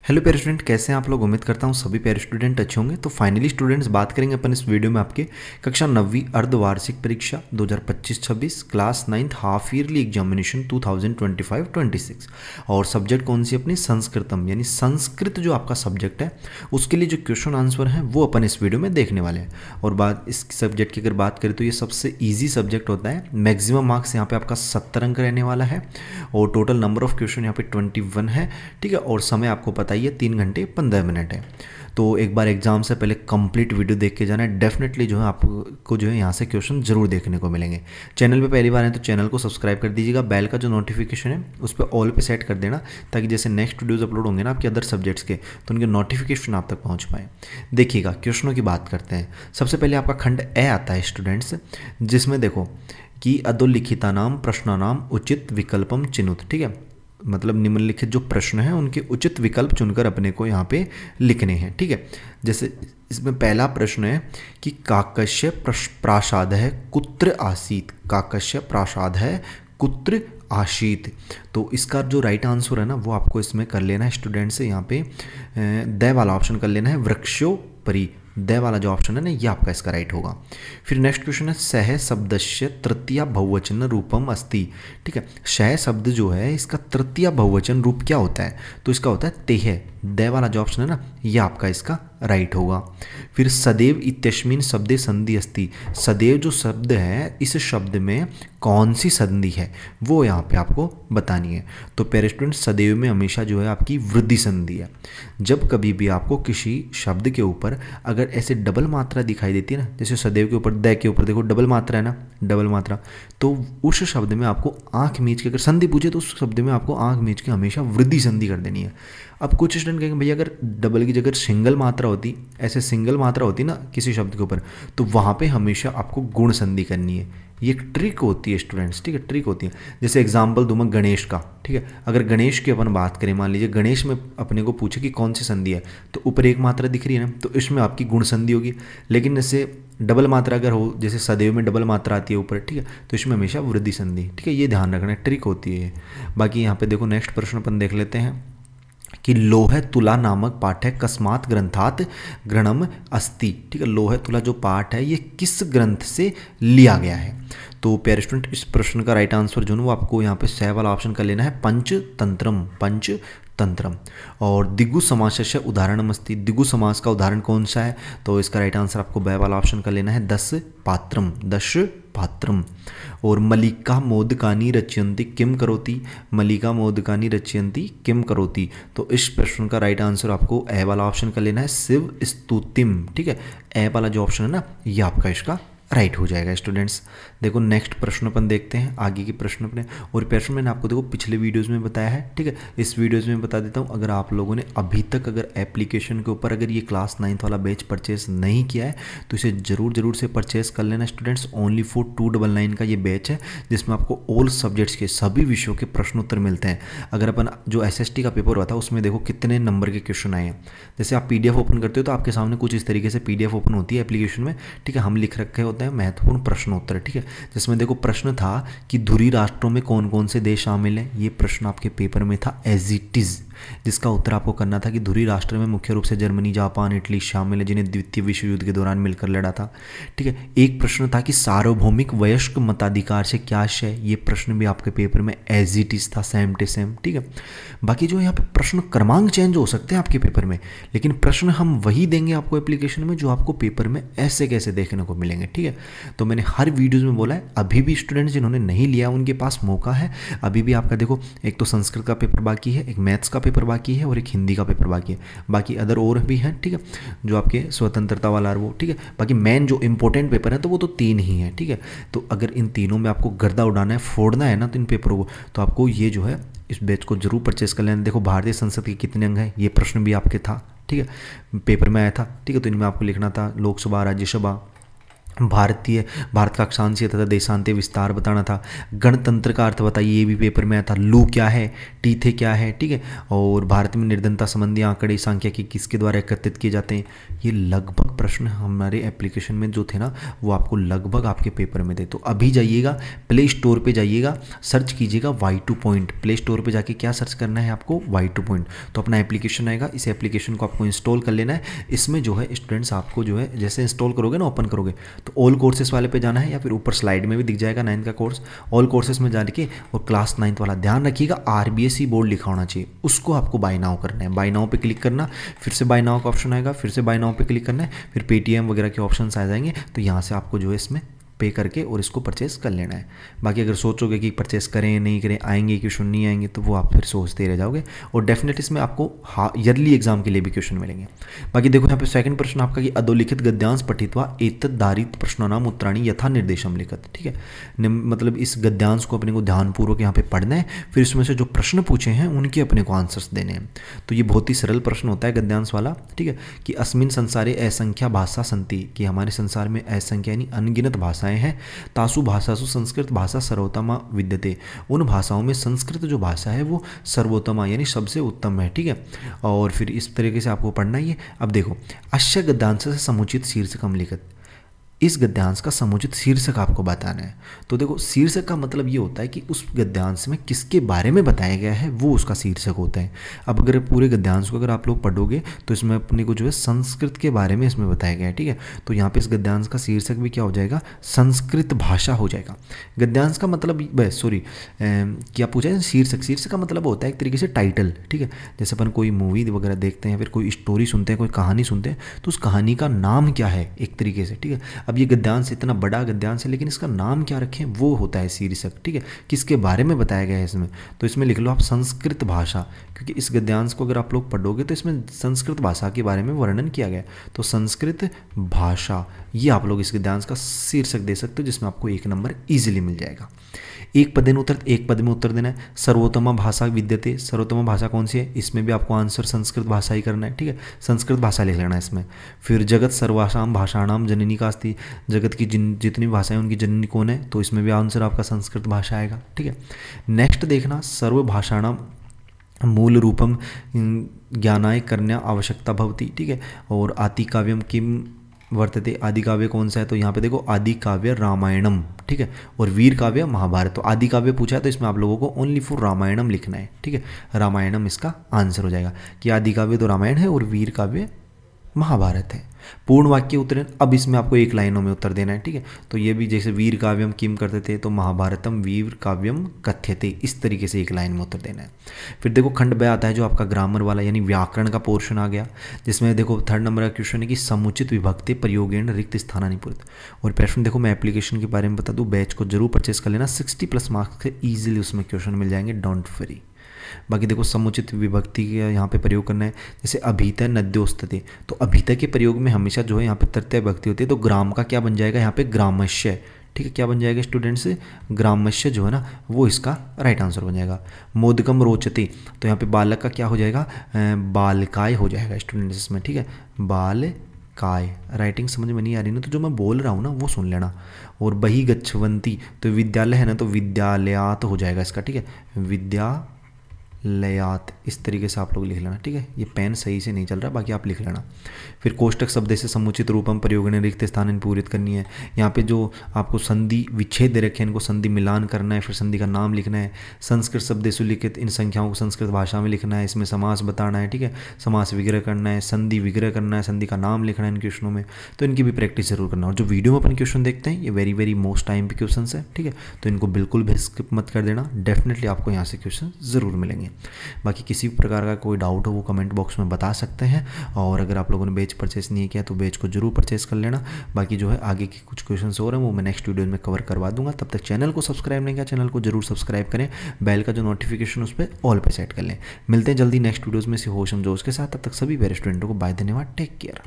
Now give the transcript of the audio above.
Hello प्यारे student, कैसे हैं आप लोग। उम्मीद करता हूं सभी प्यारे स्टूडेंट अच्छे होंगे। तो फाइनली स्टूडेंट्स बात करेंगे अपन इस वीडियो में आपके कक्षा 9वीं अर्धवार्षिक परीक्षा 2025-26 class 9th half yearly examination 2025-26 और सब्जेक्ट कौन सी अपनी संस्कृतम यानी संस्कृत जो आपका सब्जेक्ट है उसके लिए जो क्वेश्चन आंसर हैं वो अपन इस वीडियो में देखने वाले हैं। और बात इस सब्जेक्ट की अगर बात करें तो ये सबसे ईजी सब्जेक्ट होता है। मैक्सिमम मार्क्स यहाँ पे आपका 70 अंक रहने वाला है और टोटल नंबर ऑफ क्वेश्चन यहाँ पे 21 है। ठीक है, और समय आपको पता ही है 3 घंटे 15 मिनट है। तो एक बार एग्जाम से पहले कंप्लीट वीडियो देख के जाना है। डेफिनेटली जो है आपको जो है यहाँ से क्वेश्चन जरूर देखने को मिलेंगे। चैनल पे पहली बार है तो चैनल को सब्सक्राइब कर दीजिएगा। बेल का जो नोटिफिकेशन है उस पर ऑल पे सेट कर देना ताकि जैसे नेक्स्ट वीडियोज अपलोड होंगे ना आपके अदर सब्जेक्ट्स के तो उनके नोटिफिकेशन आप तक पहुँच पाए। देखिएगा क्वेश्चनों की बात करते हैं। सबसे पहले आपका खंड ए आता है स्टूडेंट्स, जिसमें देखो कि अधोलिखिता नाम प्रश्नानाम उचित विकल्पम चिनुत। ठीक है, मतलब निम्नलिखित जो प्रश्न हैं उनके उचित विकल्प चुनकर अपने को यहाँ पे लिखने हैं। ठीक है, जैसे इसमें पहला प्रश्न है कि काकस्य प्रासाद है कुत्र आसीत। काकस्य प्रासाद है कुत्र आशीत। तो इसका जो राइट आंसर है ना वो आपको इसमें कर लेना है स्टूडेंट से। यहाँ पे द वाला ऑप्शन कर लेना है, वृक्षोपरि। द वाला जो ऑप्शन है ना ये आपका इसका राइट होगा। फिर नेक्स्ट क्वेश्चन है सह शब्दस्य तृतीया बहुवचन रूपम अस्ति। ठीक है, सह शब्द जो है इसका तृतीया बहुवचन रूप क्या होता है, तो इसका होता है तेह। द वाला जो ऑप्शन है ना ये आपका इसका राइट होगा। फिर सदैव इत्यस्मिन शब्दे संधि अस्ति। सदैव जो शब्द है इस शब्द में कौन सी संधि है वो यहाँ पे आपको बतानी है। तो प्यारे स्टूडेंट सदैव में हमेशा जो है आपकी वृद्धि संधि है। जब कभी भी आपको किसी शब्द के ऊपर अगर ऐसे डबल मात्रा दिखाई देती है ना, जैसे सदैव के ऊपर द के ऊपर देखो डबल मात्रा है ना, डबल मात्रा, तो उस शब्द में आपको आंख मीच के अगर संधि पूछे तो उस शब्द में आपको आंख मीच के हमेशा वृद्धि संधि कर देनी है। अब कुछ स्टूडेंट कहेंगे भैया अगर डबल की जगह सिंगल मात्रा होती, ऐसे सिंगल मात्रा होती ना किसी शब्द के ऊपर, तो वहाँ पे हमेशा आपको गुण संधि करनी है। ये एक ट्रिक होती है स्टूडेंट्स। ठीक है, ट्रिक होती है। जैसे एग्जाम्पल दूँ मैं गणेश का। ठीक है, अगर गणेश की अपन बात करें, मान लीजिए गणेश में अपने को पूछे कि कौन सी संधि है, तो ऊपर एक मात्रा दिख रही है ना, तो इसमें आपकी गुण संधि होगी। लेकिन जैसे डबल मात्रा अगर हो, जैसे सदैव में डबल मात्रा आती है ऊपर, ठीक है, तो इसमें हमेशा वृद्धि संधि। ठीक है, ये ध्यान रखना, ट्रिक होती है। बाकी यहाँ पे देखो नेक्स्ट प्रश्न अपन देख लेते हैं कि लोह तुला नामक पाठ है कस्मात ग्रंथात ग्रहणम अस्ति। ठीक है, लोह तुला जो पाठ है ये किस ग्रंथ से लिया गया है। तो प्यारे स्टूडेंट इस प्रश्न का राइट आंसर जो है वो आपको यहाँ पे सह वाला ऑप्शन कर लेना है, पंचतंत्रम। पंचतंत्रम। और दिगु समासस्य उदाहरणम अस्ति। दिगु समास का उदाहरण कौन सा है, तो इसका राइट आंसर आपको ब वाला ऑप्शन कर लेना है, दश पात्रम। दश पात्रम। और मलिका मोदकानी रचयन्ति किम करोति। मलिका मोदकानी रचयन्ति किम करोति। तो इस प्रश्न का राइट आंसर आपको ए वाला ऑप्शन कर लेना है, शिव स्तुतिम। ठीक है, ए वाला जो ऑप्शन है ना ये आपका इसका राइट हो जाएगा स्टूडेंट्स। देखो नेक्स्ट प्रश्न अपन देखते हैं, आगे के प्रश्न अपने। और प्रश्न मैंने आपको देखो पिछले वीडियोस में बताया है। ठीक है, इस वीडियोस में बता देता हूँ। अगर आप लोगों ने अभी तक अगर एप्लीकेशन के ऊपर अगर ये क्लास 9th वाला बैच परचेस नहीं किया है तो इसे जरूर से परचेस कर लेना स्टूडेंट्स। ओनली फॉर 299 का ये बैच है जिसमें आपको ऑल सब्जेक्ट्स के सभी विषयों के प्रश्न उत्तर मिलते हैं। अगर अपन जो SST का पेपर हुआ था उसमें देखो कितने नंबर के क्वेश्चन आए हैं। जैसे आप PDF ओपन करते हो तो आपके सामने कुछ इस तरीके से PDF ओपन होती है एप्लीकेशन में। ठीक है, हम लिख रखे होते हैं महत्वपूर्ण प्रश्नोत्तर। ठीक है, जिसमें देखो प्रश्न था कि धुरी राष्ट्रों में कौन कौन से देश शामिल हैं। ये प्रश्न आपके पेपर में था एज इट इज, जिसका उत्तर आपको करना था कि धुरी राष्ट्र में मुख्य रूप से जर्मनी, जापान, इटली शामिल है जिन्हें द्वितीय विश्व युद्ध के दौरान मिलकर लड़ा था। ठीक है, एक प्रश्न था कि सार्वभौमिक वयस्क मताधिकार से क्या आशय। ये प्रश्न भी आपके पेपर में एज इट इज था, सेम टू सेम। ठीक है, बाकी जो यहाँ पे प्रश्न क्रमांक चेंज हो सकते हैं आपके पेपर में, लेकिन प्रश्न हम वही देंगे आपको एप्लीकेशन में जो आपको पेपर में ऐसे कैसे देखने को मिलेंगे। ठीक है, तो मैंने हर वीडियोज में बोला है अभी भी स्टूडेंट्स जिन्होंने नहीं लिया उनके पास मौका है। अभी भी आपका देखो एक तो संस्कृत का पेपर बाकी है, एक मैथ्स का पेपर बाकी है और एक हिंदी का पेपर बाकी है। बाकी अदर और भी हैं। ठीक है, जो आपके स्वतंत्रता वाला वो। ठीक है, बाकी मेन जो इंपॉर्टेंट पेपर है तो वो तो 3 ही है। ठीक है, तो अगर इन तीनों में आपको गर्दा उड़ाना है, फोड़ना है ना तो इन पेपरों को, तो आपको ये जो है इस बैच को जरूर परचेस कर लेना। देखो भारतीय संसद के कितने अंग हैं ये प्रश्न भी आपके था। ठीक है, पेपर में आया था। ठीक है, तो इनमें आपको लिखना था लोकसभा, राज्यसभा भारत का अक्षांशीय तथा देशांतीय विस्तार बताना था। गणतंत्र का अर्थ बताइए, ये भी पेपर में आया था। लू क्या है, टीथे क्या है, ठीक है। और भारत में निर्धनता संबंधी आंकड़े सांख्यिकी किसके द्वारा एकत्रित किए जाते हैं। ये लगभग प्रश्न हमारे एप्लीकेशन में जो थे ना वो आपको लगभग आपके पेपर में थे। तो अभी जाइएगा प्ले स्टोर पे जाइएगा, सर्च कीजिएगा Y2 पॉइंट। प्ले स्टोर पे जाके क्या सर्च करना है आपको, Y2 पॉइंट। तो अपना एप्लीकेशन आएगा, इस एप्लीकेशन को आपको इंस्टॉल कर लेना है। इसमें जो है स्टूडेंट्स आपको जो है जैसे इंस्टॉल करोगे ना, ओपन करोगे तो ऑल कोर्सेस वाले पे जाना है, या फिर ऊपर स्लाइड में भी दिख जाएगा 9th का कोर्स, ऑल कोर्सेस में जाके और क्लास 9th वाला ध्यान रखिएगा RBSE बोर्ड लिखा होना चाहिए, उसको आपको बाय नाउ करना है। बाय नाउ पे क्लिक करना, फिर से बाय नाउ का ऑप्शन आएगा, फिर से बाय नाउ पे क्लिक करना है, फिर पेटीएम वगैरह के ऑप्शन आ जाएंगे। तो यहाँ से आपको जो है इसमें पे करके और इसको परचेस कर लेना है। बाकी अगर सोचोगे कि परचेस करें नहीं करें, आएंगे क्वेश्चन नहीं आएंगे, तो वो आप फिर सोचते रह जाओगे। और डेफिनेटली इसमें आपको ईयरली एग्जाम के लिए भी क्वेश्चन मिलेंगे। बाकी देखो यहाँ पे सेकंड प्रश्न आपका कि अधोलिखित गद्यांश पठित्वा एतद्धारित प्रश्नानाम उत्तराणी यथा निर्देशम लिखत, ठीक है। मतलब इस गद्यांश को अपने को ध्यानपूर्वक यहाँ पे पढ़ना है, फिर इसमें से जो प्रश्न पूछे हैं उनके अपने को आंसर्स देने हैं। तो ये बहुत ही सरल प्रश्न होता है गद्यांश वाला, ठीक है। कि अस्मिन संसारे असंख्या भाषा संति, कि हमारे संसार में असंख्या यानी अनगिनत भाषाएं हैं। तासु भाषासु संस्कृत भाषा सर्वोत्तमा विद्यते, उन भाषाओं में संस्कृत जो भाषा है वो सर्वोत्तमा यानी सबसे उत्तम है, ठीक है। और फिर इस तरीके से आपको पढ़ना ही है। अब देखो अश्य गद्यांश से समुचित शीर्षकम लिखित, इस गद्यांश का समुचित शीर्षक आपको बताना है। तो देखो शीर्षक का मतलब ये होता है कि उस गद्यांश में किसके बारे में बताया गया है वो उसका शीर्षक होता है। अब अगर पूरे गद्यांश को अगर आप लोग पढ़ोगे तो इसमें अपने को जो है संस्कृत के बारे में इसमें बताया गया है, ठीक है। तो यहाँ पे इस गद्यांश का शीर्षक भी क्या हो जाएगा, संस्कृत भाषा हो जाएगा। गद्यांश का मतलब सॉरी क्या पूछा है, शीर्षक। शीर्षक का मतलब होता है एक तरीके से टाइटल, ठीक है। जैसे अपन कोई मूवी वगैरह देखते हैं, फिर कोई स्टोरी सुनते हैं, कोई कहानी सुनते हैं, तो उस कहानी का नाम क्या है एक तरीके से, ठीक है। अब ये गद्यांश इतना बड़ा गद्यांश है लेकिन इसका नाम क्या रखें वो होता है शीर्षक, ठीक है। किसके बारे में बताया गया है इसमें, तो इसमें लिख लो आप संस्कृत भाषा, क्योंकि इस गद्यांश को अगर आप लोग पढ़ोगे तो इसमें संस्कृत भाषा के बारे में वर्णन किया गया है। तो संस्कृत भाषा ये आप लोग इस गद्यांश का शीर्षक दे सकते हो, जिसमें आपको 1 नंबर ईजिली मिल जाएगा। एक पद में उत्तर देना है। सर्वोत्तम भाषा विद्यते, सर्वोत्तम भाषा कौन सी है, इसमें भी आपको आंसर संस्कृत भाषा ही करना है, ठीक है। संस्कृत भाषा लिख लेना है इसमें। फिर जगत सर्वासाम भाषाणाम जननी का अस्ति, जगत की जितनी भाषाएं उनकी जननी कौन है, तो इसमें भी आंसर आपका संस्कृत भाषा आएगा, ठीक है। नेक्स्ट देखना, सर्व भाषाणाम मूल रूपम ज्ञानाय करण्या आवश्यकता भवति, ठीक है। और आदि काव्यम किम वर्तते, आदि काव्य कौन सा है, तो यहाँ पे देखो आदि काव्य रामायणम, ठीक है। और वीर काव्य महाभारत। तो आदि काव्य पूछा है तो इसमें आप लोगों को ओनली फॉर रामायणम लिखना है, ठीक है। रामायणम इसका आंसर हो जाएगा कि आदि काव्य तो रामायण है और वीर काव्य महाभारत है। पूर्ण वाक्य उत्तर, अब इसमें आपको 1 लाइनों में उत्तर देना है, ठीक है। तो ये भी जैसे वीर काव्यम किम करते थे तो महाभारतम वीर काव्यम कथ्यते, इस तरीके से 1 लाइन में उत्तर देना है। फिर देखो खंड ब आता है जो आपका ग्रामर वाला यानी व्याकरण का पोर्शन आ गया, जिसमें देखो 3rd नंबर का क्वेश्चन है कि समुचित विभक्ति प्रयोगेण रिक्त स्थानानि पूरित। और प्रश्न देखो मैं एप्लीकेशन के बारे में बता दूं, बैच को जरूर परचेस कर लेना, 60+ मार्क्स से ईजिली उसमें क्वेश्चन मिल जाएंगे, डोंट वरी। बाकी देखो समुचित विभक्ति का यहाँ पे प्रयोग करना है, जैसे अभितय नद्योस्तते, तो अभितय के प्रयोग में हमेशा जो है यहाँ पे तृतीय विभक्ति होती है, तो ग्राम का क्या बन जाएगा यहाँ पे ग्रामस्य, ठीक है। क्या बन जाएगा स्टूडेंट्स, ग्रामस्य जो है ना वो इसका राइट आंसर बन जाएगा। मोदकम रोचते, तो यहाँ पे बालक का क्या हो जाएगा, बालकाय हो जाएगा स्टूडेंट्स इसमें, ठीक है। बालकाय, राइटिंग समझ में नहीं आ रही ना तो जो मैं बोल रहा हूँ ना वो सुन लेना। और बही गच्छवंती, तो विद्यालय है ना तो विद्यालयात हो जाएगा इसका, ठीक है। विद्यालयात, इस तरीके से आप लोग लिख लेना, ठीक है। ये पेन सही से नहीं चल रहा, बाकी आप लिख लेना। फिर कोष्टक शब्द से समुचित रूपम प्रयोग ने रिक्त स्थान पूरित करनी है। यहाँ पे जो आपको संधि विच्छेद दे रखे हैं इनको संधि मिलान करना है, फिर संधि का नाम लिखना है। संस्कृत शब्द से लिखित इन संख्याओं को संस्कृत भाषा में लिखना है, इसमें समास बताना है, ठीक है। समास विग्रह करना है, संधि विग्रह करना है, संधि का नाम लिखना है इन क्वेश्चनों में, तो इनकी भी प्रैक्टिस जरूर करना। और जो वीडियो में अपन क्वेश्चन देखते हैं ये वेरी मोस्ट टाइम पे क्वेश्चन है, ठीक है। तो इनको बिल्कुल भी स्किप मत कर देना, डेफिनेटली आपको यहाँ से क्वेश्चन जरूर मिलेंगे। बाकी किसी भी प्रकार का कोई डाउट हो वो कमेंट बॉक्स में बता सकते हैं। और अगर आप लोगों ने बैच परचेस नहीं किया तो बैच को जरूर परचेस कर लेना। बाकी जो है आगे की कुछ क्वेश्चंस और हैं वो मैं नेक्स्ट वीडियो में कवर करवा दूंगा। तब तक चैनल को सब्सक्राइब नहीं किया, चैनल को जरूर सब्सक्राइब करें, बेल का जो नोटिफिकेशन उस पर ऑल पे सेट कर लें। मिलते हैं जल्दी नेक्स्ट वीडियोज़ में से होश हम जोश के साथ, तब तक सभी मेरे स्टूडेंटों को बाय, धन्यवाद, टेक केयर।